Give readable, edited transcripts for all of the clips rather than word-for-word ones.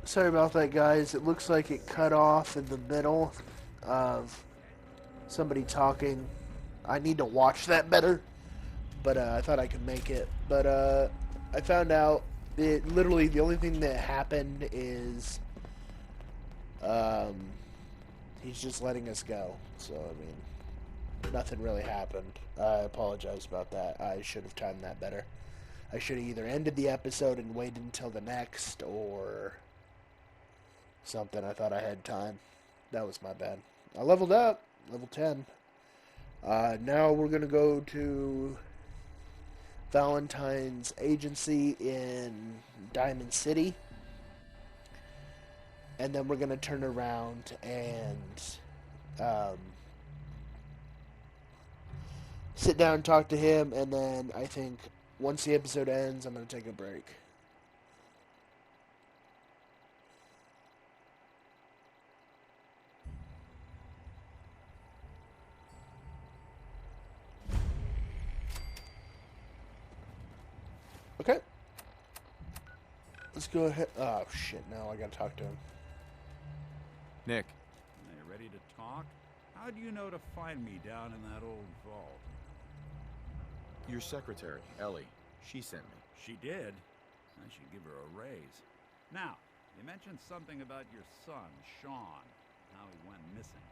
Sorry about that, guys. It looks like it cut off in the middle of somebody talking. I need to watch that better, but I thought I could make it. But I found out it literally the only thing that happened is um, he's just letting us go. So I mean, nothing really happened. I apologize about that. I should have timed that better. I should have either ended the episode and waited until the next, or something. I thought I had time. That was my bad. I leveled up, level 10. Now we're gonna go to Valentine's agency in Diamond City, and then we're gonna turn around and sit down and talk to him, and then I think once the episode ends, I'm gonna take a break. Okay. Let's go ahead. Oh, shit. Now I gotta talk to him. Nick. Are you ready to talk? How do you know to find me down in that old vault? Your secretary, Ellie. She sent me. She did? I should give her a raise. Now, you mentioned something about your son, Sean, how he went missing.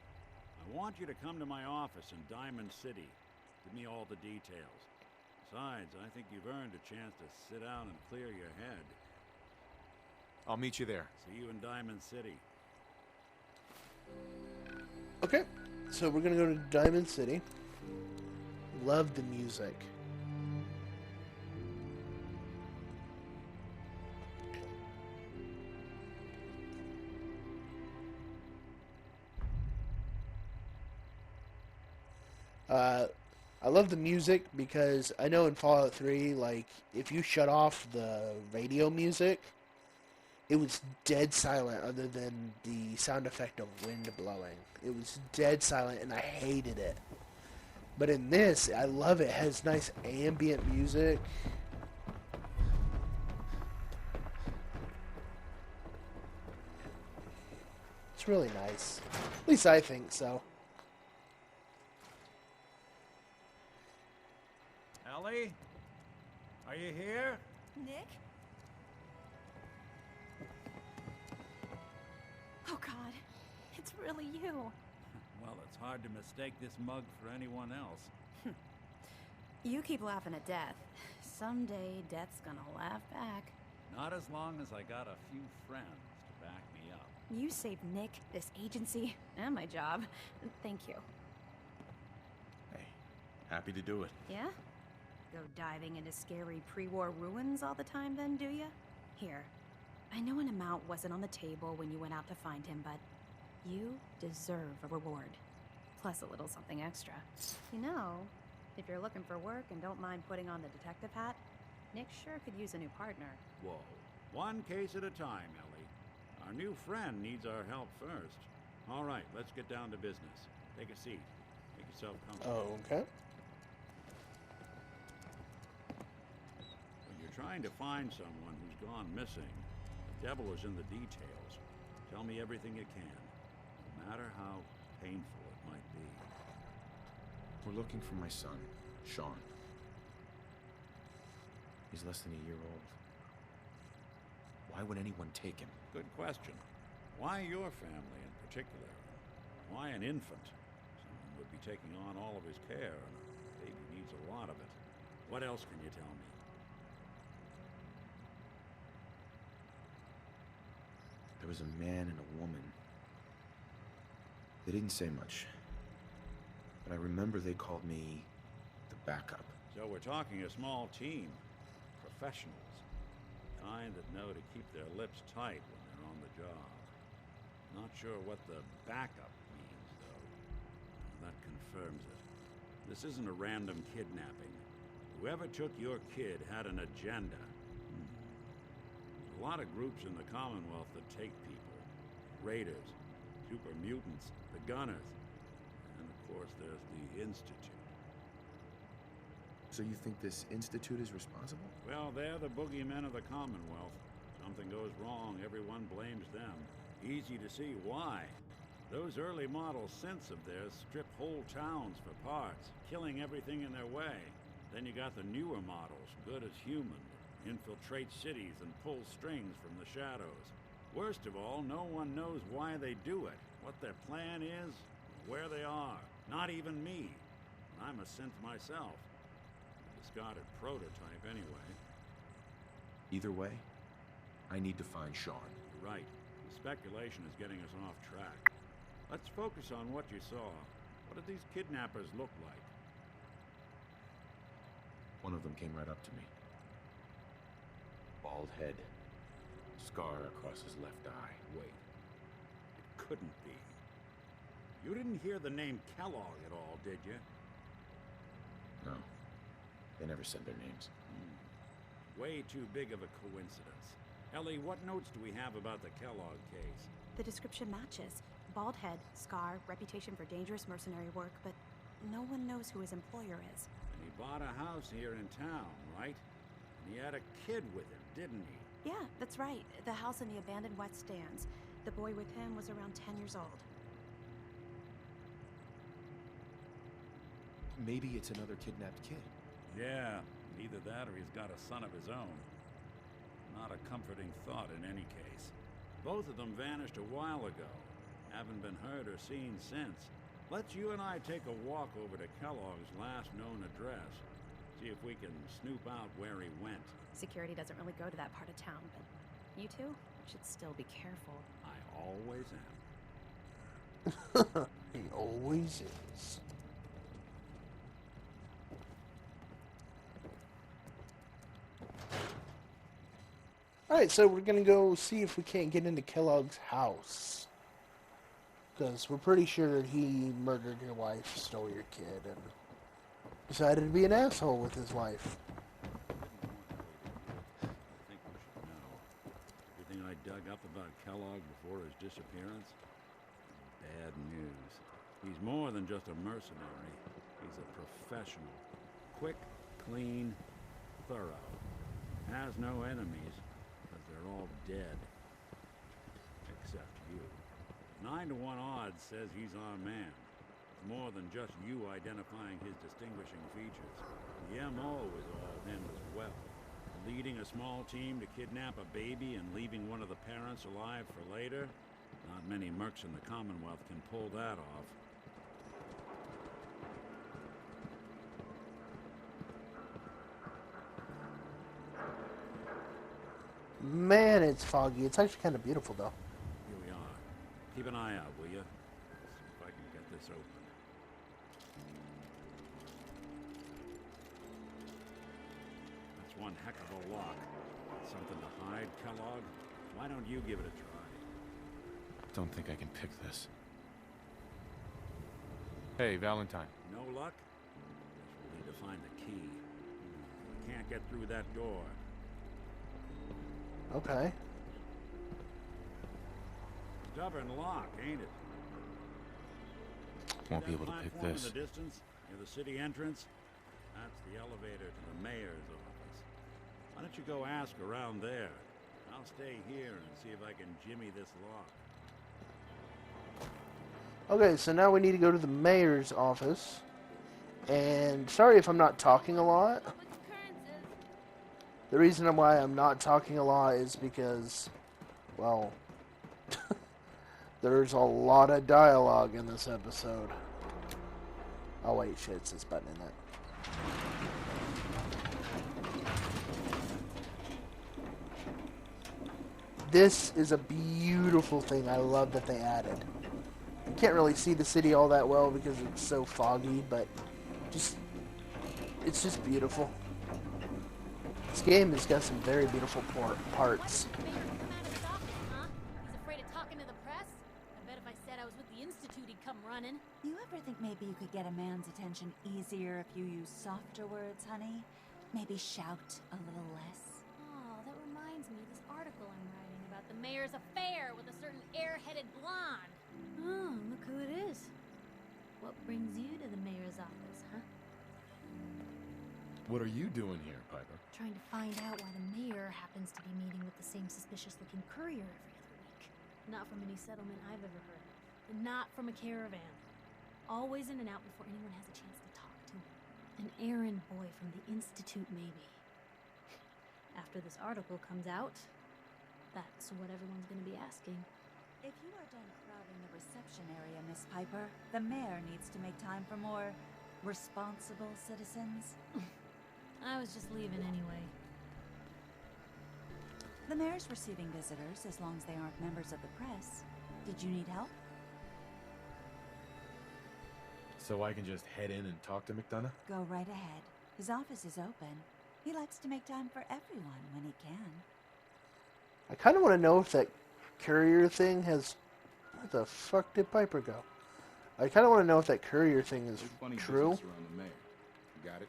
I want you to come to my office in Diamond City. Give me all the details. Besides, I think you've earned a chance to sit down and clear your head. I'll meet you there. See you in Diamond City. Okay. So we're gonna go to Diamond City. Love the music. I love the music because I know in Fallout 3, like, if you shut off the radio music, it was dead silent other than the sound effect of wind blowing. It was dead silent and I hated it. But in this, I love it. It has nice ambient music. It's really nice. At least I think so. Ellie? Are you here? Nick? Oh God, it's really you. Well, it's hard to mistake this mug for anyone else. You keep laughing at death. Someday, death's gonna laugh back. Not as long as I got a few friends to back me up. You saved Nick, this agency, and my job. Thank you. Hey, happy to do it. Yeah? Go diving into scary pre-war ruins all the time then, do ya? Here, I know an amount wasn't on the table when you went out to find him, but you deserve a reward. Plus a little something extra. You know, if you're looking for work and don't mind putting on the detective hat, Nick sure could use a new partner. Whoa. One case at a time, Ellie. Our new friend needs our help first. All right, let's get down to business. Take a seat. Make yourself comfortable. Oh, okay. When you're trying to find someone who's gone missing, the devil is in the details. Tell me everything you can, no matter how painful it might be. We're looking for my son, Sean. He's less than a year old. Why would anyone take him? Good question. Why your family in particular? Why an infant? Someone would be taking on all of his care, and a baby needs a lot of it. What else can you tell me? There was a man and a woman. They didn't say much. But I remember they called me the backup. So we're talking a small team. Professionals. Kind that know to keep their lips tight when they're on the job. Not sure what the backup means, though. That confirms it. This isn't a random kidnapping. Whoever took your kid had an agenda. There's a lot of groups in the Commonwealth that take people. Raiders, super mutants, the Gunners, and of course there's the Institute. So you think this institute is responsible? Well, they're the boogeymen of the Commonwealth, so Something goes wrong, everyone blames them. Easy to see why. Those early model synths of theirs strip whole towns for parts, killing everything in their way. Then you got the newer models, good as human, infiltrate cities and pull strings from the shadows. Worst of all, no one knows why they do it, what their plan is, where they are. Not even me. I'm a synth myself. A discarded prototype anyway. Either way, I need to find Sean. You're right. The speculation is getting us off track. Let's focus on what you saw. What did these kidnappers look like? One of them came right up to me. Bald head. Scar across his left eye. Wait. It couldn't be. You didn't hear the name Kellogg at all, did you? No. They never said their names. Way too big of a coincidence. Ellie, what notes do we have about the Kellogg case? The description matches. Bald head, scar, reputation for dangerous mercenary work, but no one knows who his employer is. And he bought a house here in town, right? And he had a kid with him, didn't he? Yeah, that's right. The house in the abandoned wet stands. The boy with him was around 10 years old. Maybe it's another kidnapped kid. Yeah, either that or he's got a son of his own. Not a comforting thought in any case. Both of them vanished a while ago. Haven't been heard or seen since. Let's you and I take a walk over to Kellogg's last known address. See if we can snoop out where he went. Security doesn't really go to that part of town, but you two should still be careful. I always am. He always is. Alright, so we're gonna go see if we can't get into Kellogg's house. Because we're pretty sure he murdered your wife, stole your kid, and decided to be an asshole with his wife. I think we should know. Everything I dug up about Kellogg before his disappearance? Bad news. He's more than just a mercenary. He's a professional. Quick, clean, thorough. Has no enemies, because they're all dead. Except you. 9 to 1 odds says he's our man. It's more than just you identifying his distinguishing features. The MO is all him as well. Leading a small team to kidnap a baby and leaving one of the parents alive for later? Not many mercs in the Commonwealth can pull that off. Man, it's foggy. It's actually kind of beautiful, though. Here we are. Keep an eye out, will you? See if I can get this open. That's one heck of a lock. Something to hide, Kellogg? Why don't you give it a try? Don't think I can pick this. Hey, Valentine. No luck? Guess we'll need to find the key. We can't get through that door. Okay. Stubborn lock, ain't it? Won't be That able to pick platform this. in the distance, near the city entrance? That's the elevator to the mayor's office. Why don't you go ask around there? I'll stay here and see if I can jimmy this lock. Okay, so now we need to go to the mayor's office. And sorry if I'm not talking a lot. The reason why I'm not talking a lot is because, well, there's a lot of dialogue in this episode. Oh wait, shit, it's this button in it. This is a beautiful thing. I love that they added. You can't really see the city all that well because it's so foggy, but it's just beautiful. This game has got some very beautiful parts. He's afraid of talking to the press? I bet if I said I was with the Institute, he'd come running. You ever think maybe you could get a man's attention easier if you use softer words, honey? Maybe shout a little less? Oh, that reminds me of this article I'm writing about the mayor's affair with a certain air-headed blonde. Oh, look who it is. What brings you to the mayor's office, huh? What are you doing here, Piper? Trying to find out why the mayor happens to be meeting with the same suspicious-looking courier every other week. Not from any settlement I've ever heard of. And not from a caravan. Always in and out before anyone has a chance to talk to him. An errand boy from the Institute, maybe. After this article comes out, that's what everyone's gonna be asking. If you are done crowding the reception area, Miss Piper, the mayor needs to make time for more responsible citizens. I was just leaving anyway. The mayor's receiving visitors as long as they aren't members of the press. Did you need help? So I can just head in and talk to McDonough? Go right ahead. His office is open. He likes to make time for everyone when he can. I kind of want to know if that courier thing has... Where the fuck did Piper go? I kind of want to know if that courier thing is Funny true. business around the mayor. You got it?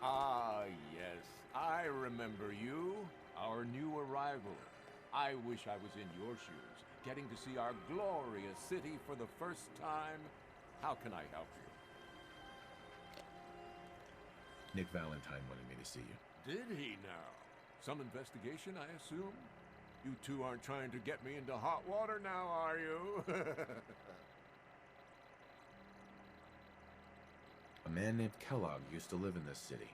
Ah, yes. I remember you. Our new arrival. I wish I was in your shoes, getting to see our glorious city for the first time. How can I help you? Nick Valentine wanted me to see you. Did he now? Some investigation, I assume? You two aren't trying to get me into hot water now, are you? A man named Kellogg used to live in this city.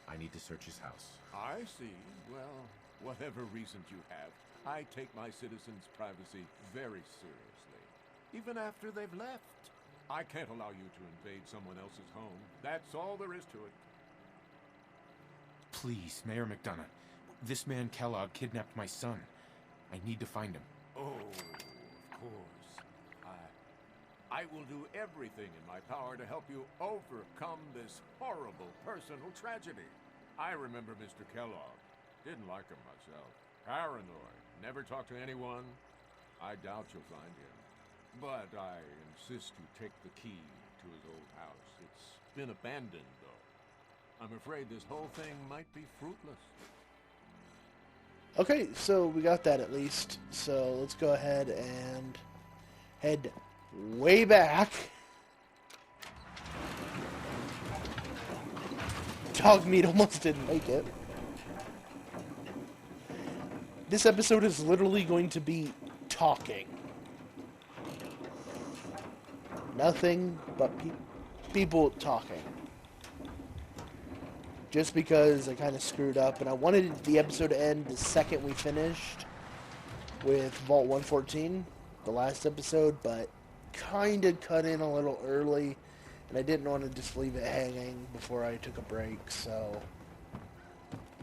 I need to search his house. I see. Well, whatever reasons you have, I take my citizens' privacy very seriously. Even after they've left. I can't allow you to invade someone else's home. That's all there is to it. Please, Mayor McDonough. This man Kellogg kidnapped my son. I need to find him. Oh, of course. I will do everything in my power to help you overcome this horrible personal tragedy. I remember Mr. Kellogg. Didn't like him myself. Paranoid. Never talked to anyone. I doubt you'll find him. But I insist you take the key to his old house. It's been abandoned, though. I'm afraid this whole thing might be fruitless. Okay, so we got that at least. So let's go ahead and head way back. Dog meat almost didn't make it. This episode is literally going to be talking. Nothing but people talking. Just because I kind of screwed up, and I wanted the episode to end the second we finished with Vault 114, the last episode, but kind of cut in a little early, and I didn't want to just leave it hanging before I took a break, so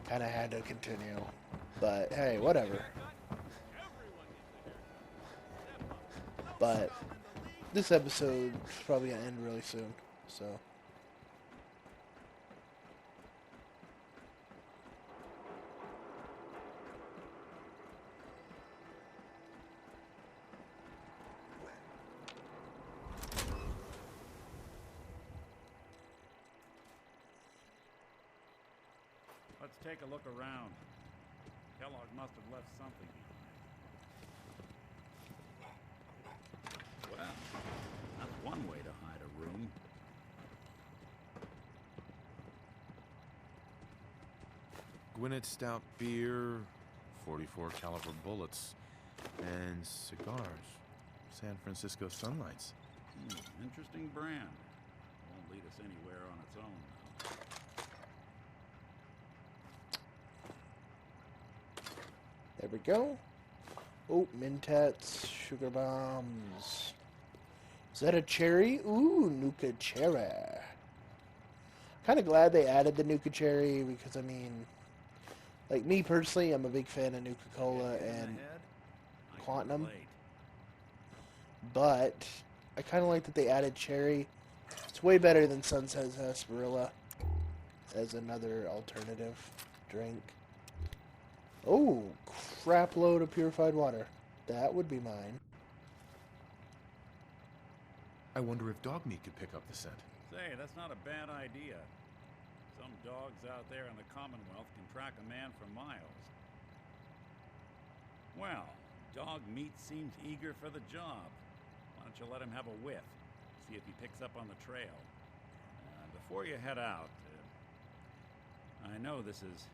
kind of had to continue. But hey, whatever. But this episode is probably going to end really soon, so... Let's take a look around. Kellogg must have left something behind. Well, that's one way to hide a room. Gwinnett Stout beer, 44 caliber bullets, and cigars. San Francisco Sunlights. Interesting brand. Won't lead us anywhere on its own, though. There we go. Oh, Mentats, sugar bombs. Is that a cherry? Ooh, Nuka cherry. Kind of glad they added the Nuka cherry because, I mean, like me personally, I'm a big fan of Nuka Cola and Quantum. But I kind of like that they added cherry. It's way better than Sunset Sarsaparilla as another alternative drink. Oh, crap load of purified water. That would be mine. I wonder if dog meat could pick up the scent. Say, that's not a bad idea. Some dogs out there in the Commonwealth can track a man for miles. Well, dog meat seems eager for the job. Why don't you let him have a whiff? See if he picks up on the trail. before you head out, I know this is